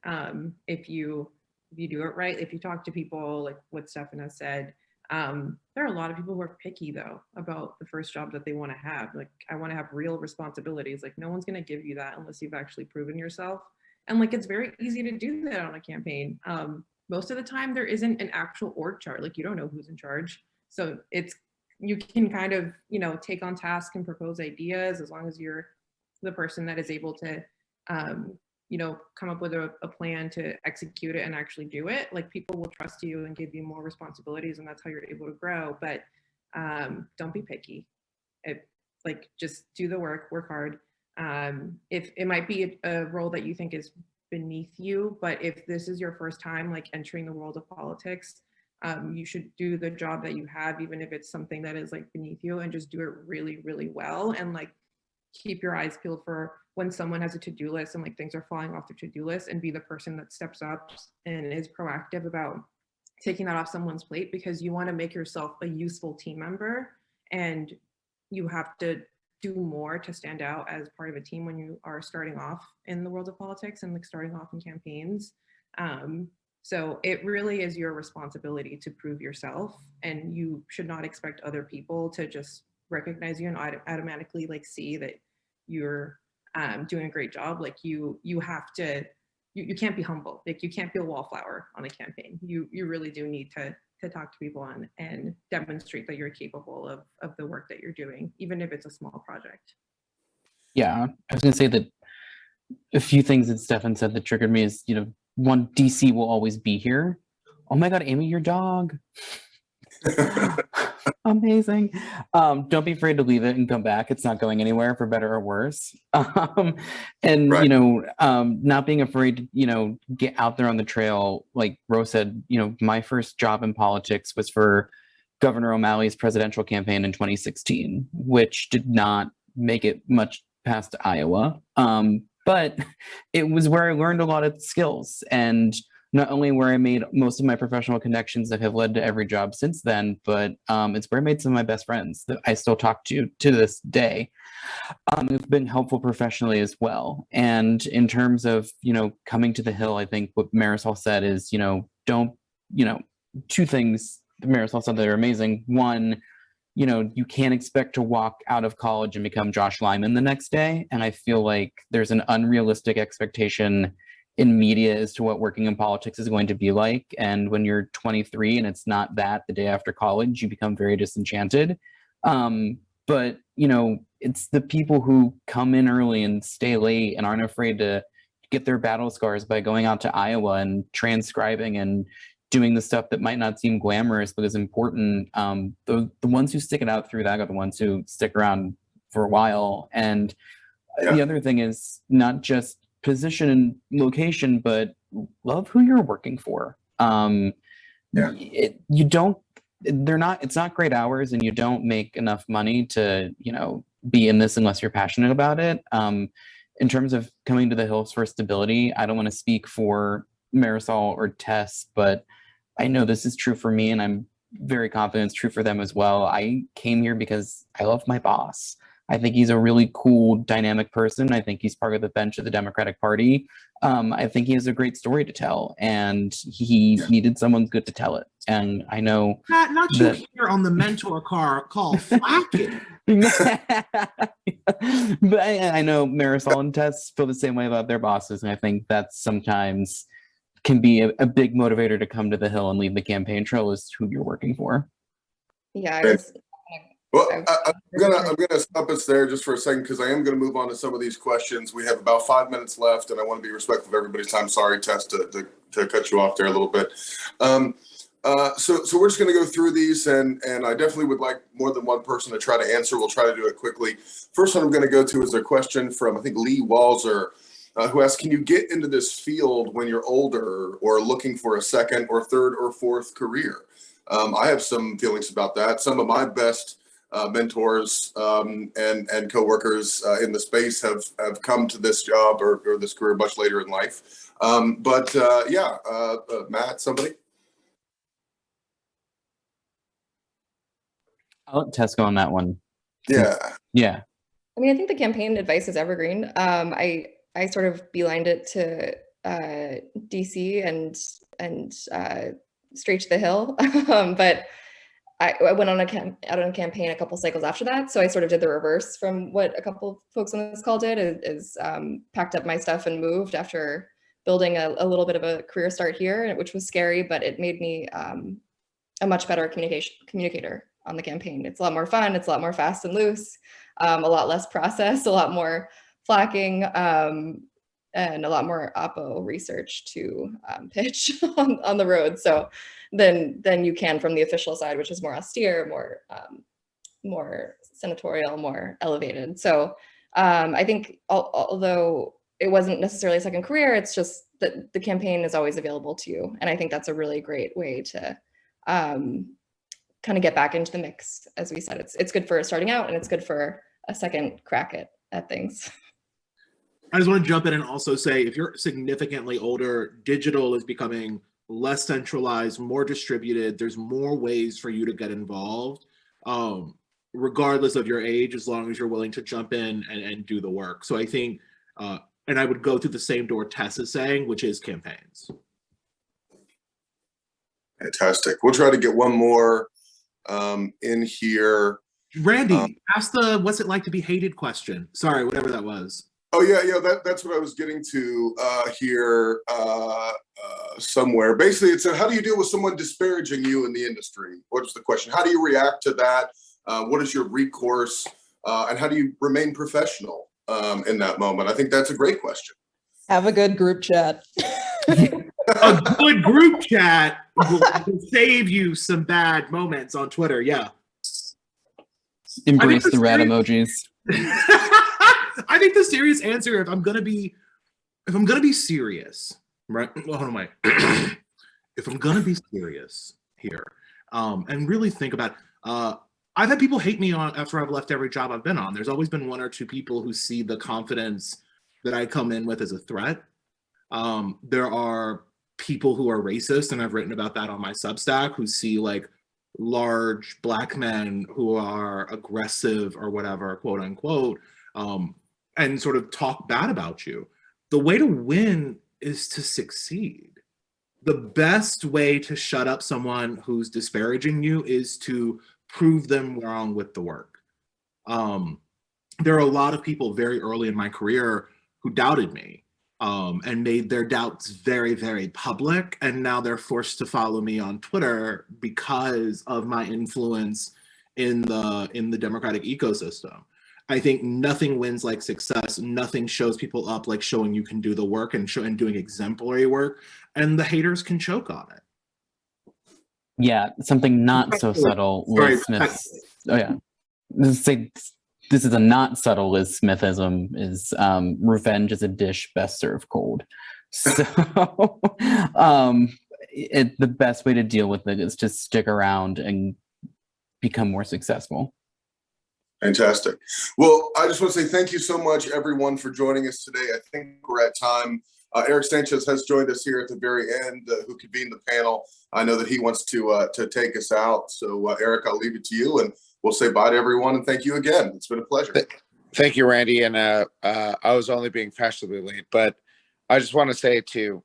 if you do it right. If you talk to people, like what Stefan has said, there are a lot of people who are picky though about the first job that they want to have. Like I want to have real responsibilities. Like no one's going to give you that unless you've actually proven yourself. And like it's very easy to do that on a campaign. Most of the time there isn't an actual org chart. Like you don't know who's in charge. So you can kind of, take on tasks and propose ideas as long as you're the person that is able to come up with a plan to execute it and actually do it. Like people will trust you and give you more responsibilities, and that's how you're able to grow. But don't be picky. Just do the work hard. If it might be a role that you think is beneath you, but if this is your first time like entering the world of politics, you should do the job that you have, even if it's something that is like beneath you, and just do it really, really well. And like keep your eyes peeled for when someone has a to-do list and like things are falling off the to-do list, and be the person that steps up and is proactive about taking that off someone's plate, because you want to make yourself a useful team member, and you have to do more to stand out as part of a team when you are starting off in the world of politics and like starting off in campaigns. So it really is your responsibility to prove yourself, and you should not expect other people to just recognize you and automatically like see that you're doing a great job. Like you have to, you can't be humble. Like you can't be a wallflower on a campaign. You really do need to talk to people and demonstrate that you're capable of the work that you're doing, even if it's a small project. Yeah, I was gonna say that a few things that Stefan said that triggered me is, one, DC will always be here. Oh my God, Amy, your dog. Amazing. Don't be afraid to leave it and come back. It's not going anywhere for better or worse. And Right. not being afraid to, get out there on the trail. Like Rose said, my first job in politics was for Governor O'Malley's presidential campaign in 2016, which did not make it much past Iowa. But it was where I learned a lot of skills, and not only where I made most of my professional connections that have led to every job since then, but it's where I made some of my best friends that I still talk to this day. It's been helpful professionally as well. And in terms of, coming to the Hill, I think what Marisol said is, don't, two things Marisol said that are amazing. One, you can't expect to walk out of college and become Josh Lyman the next day. And I feel like there's an unrealistic expectation in media as to what working in politics is going to be like. And when you're 23 and it's not that the day after college, you become very disenchanted. But, it's the people who come in early and stay late and aren't afraid to get their battle scars by going out to Iowa and transcribing and doing the stuff that might not seem glamorous but is important. The ones who stick it out through that are the ones who stick around for a while. And the other thing is not just position and location, but love who you're working for. It's not great hours, and you don't make enough money to, be in this unless you're passionate about it. In terms of coming to the Hills for stability, I don't want to speak for Marisol or Tess, but I know this is true for me, and I'm very confident it's true for them as well. I came here because I love my boss. I think he's a really cool, dynamic person. I think he's part of the bench of the Democratic Party. I think he has a great story to tell, and he needed someone good to tell it. And I know not you here on the mentor call flacking. But I know Marisol and Tess feel the same way about their bosses, and I think that sometimes can be a big motivator to come to the Hill and leave the campaign trail is who you're working for. Yeah, well, I'm gonna stop us there just for a second because I am gonna move on to some of these questions. We have about 5 minutes left, and I want to be respectful of everybody's time. Sorry, Tess, to cut you off there a little bit. So we're just gonna go through these, and I definitely would like more than one person to try to answer. We'll try to do it quickly. First one I'm gonna go to is a question from I think Lee Walzer, who asks, "Can you get into this field when you're older or looking for a second or third or fourth career?" I have some feelings about that. Some of my best mentors and coworkers in the space have come to this job or this career much later in life. Matt, somebody? I'll let Tess go on that one. Yeah. I mean, I think the campaign advice is evergreen. I sort of beelined it to DC and straight to the Hill, but I went out on a campaign a couple cycles after that. So I sort of did the reverse from what a couple of folks on this call did, is packed up my stuff and moved after building a little bit of a career start here, which was scary, but it made me a much better communicator on the campaign. It's a lot more fun. It's a lot more fast and loose, a lot less process, a lot more flacking, and a lot more oppo research to pitch on the road. So than you can from the official side, which is more austere, more senatorial, more elevated. So I think although it wasn't necessarily a second career, it's just that the campaign is always available to you. And I think that's a really great way to kind of get back into the mix. As we said, it's good for starting out, and it's good for a second crack at things. I just want to jump in and also say, if you're significantly older, digital is becoming less centralized, more distributed. There's more ways for you to get involved, regardless of your age, as long as you're willing to jump in and do the work. So I think, and I would go through the same door Tess is saying, which is campaigns. Fantastic. We'll try to get one more in here. Randy, ask the "what's it like to be hated" question. Sorry, whatever that was. Oh yeah, that's what I was getting to here somewhere. Basically, it's how do you deal with someone disparaging you in the industry? What's the question? How do you react to that? What is your recourse? And how do you remain professional in that moment? I think that's a great question. Have a good group chat. A good group chat will save you some bad moments on Twitter. Yeah. Embrace the the rat serious- emojis. I think the serious answer, if I'm gonna be serious, right? Well, hold on, wait. If I'm gonna be serious here, and really think about, I've had people hate me on after I've left every job I've been on. There's always been one or two people who see the confidence that I come in with as a threat. There are people who are racist, and I've written about that on my Substack, who see like large Black men who are aggressive or whatever, quote unquote, and sort of talk bad about you. The way to win is to succeed. The best way to shut up someone who's disparaging you is to prove them wrong with the work. There are a lot of people very early in my career who doubted me, and made their doubts very, very public. And now they're forced to follow me on Twitter because of my influence in the democratic ecosystem. I think nothing wins like success. Nothing shows people up like showing you can do the work and doing exemplary work, and the haters can choke on it. Yeah, something not so subtle. Sorry. Liz Smith. Oh yeah, this is a not subtle Liz Smithism. Is revenge is a dish best served cold. So, the best way to deal with it is to stick around and become more successful. Fantastic. Well, I just want to say thank you so much, everyone, for joining us today. I think we're at time. Eric Sanchez has joined us here at the very end, who convened the panel. I know that he wants to take us out. So, Eric, I'll leave it to you, and we'll say bye to everyone. And thank you again. It's been a pleasure. Thank you, Randy. And I was only being fashionably late, but I just want to say to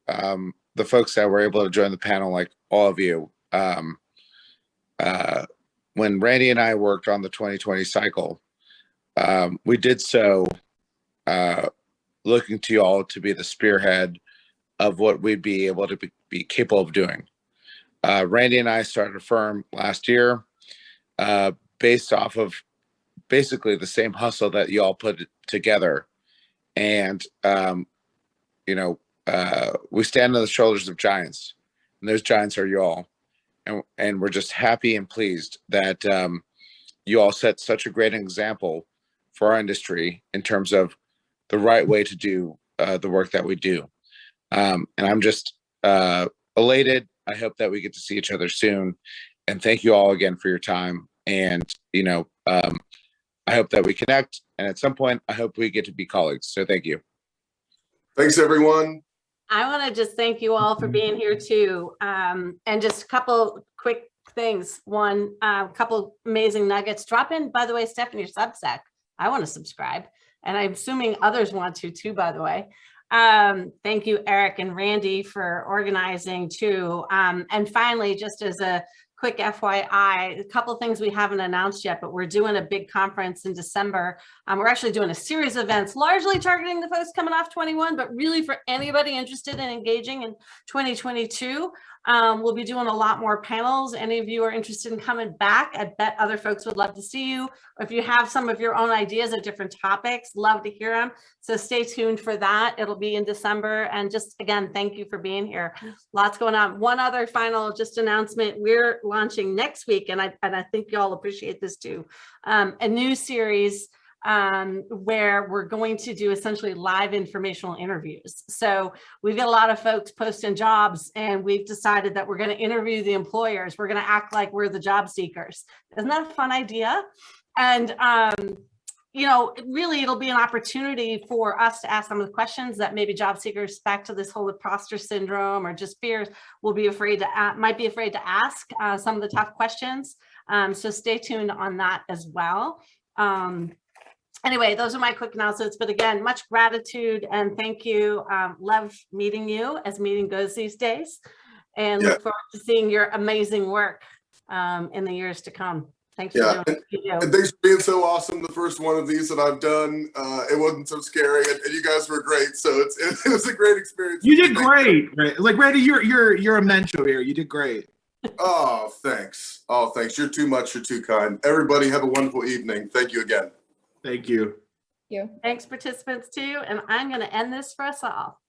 the folks that were able to join the panel, like all of you, when Randy and I worked on the 2020 cycle, we did so looking to you all to be the spearhead of what we'd be able to be capable of doing. Randy and I started a firm last year based off of basically the same hustle that you all put together. And, we stand on the shoulders of giants, and those giants are you all. And we're just happy and pleased that you all set such a great example for our industry in terms of the right way to do the work that we do. And I'm just elated. I hope that we get to see each other soon. And thank you all again for your time. And, I hope that we connect. And at some point, I hope we get to be colleagues. So thank you. Thanks, everyone. I want to just thank you all for being here too. And just a couple quick things. One, a couple amazing nuggets. Drop in, by the way, Stephanie, your Substack. I want to subscribe. And I'm assuming others want to too, by the way. Thank you, Eric and Randy, for organizing too. And finally, just as a quick FYI, a couple of things we haven't announced yet, but we're doing a big conference in December. We're actually doing a series of events, largely targeting the folks coming off 21, but really for anybody interested in engaging in 2022. We'll be doing a lot more panels. Any of you are interested in coming back, I bet other folks would love to see you. If you have some of your own ideas of different topics, love to hear them. So stay tuned for that. It'll be in December. And just again, thank you for being here. Lots going on. One other final just announcement. We're launching next week, and I think you all appreciate this too, a new series where we're going to do essentially live informational interviews. So we've got a lot of folks posting jobs, and we've decided that we're going to interview the employers. We're going to act like we're the job seekers. Isn't that a fun idea? And, really it'll be an opportunity for us to ask some of the questions that maybe job seekers, back to this whole imposter syndrome or just fears, will be afraid to, might be afraid to ask some of the tough questions. So stay tuned on that as well. Anyway, those are my quick announcements, but again, much gratitude and thank you. Love meeting you as meeting goes these days, and look forward to seeing your amazing work in the years to come. Thanks for doing what you do. And thanks for being so awesome. The first one of these that I've done, it wasn't so scary, and you guys were great. So it was a great experience. You did great. Right? Like Randy, you're a mentor here. You did great. Oh, thanks. Oh, thanks. You're too much. You're too kind. Everybody have a wonderful evening. Thank you again. Thank you. Thank you. Thanks, participants too. And I'm going to end this for us all.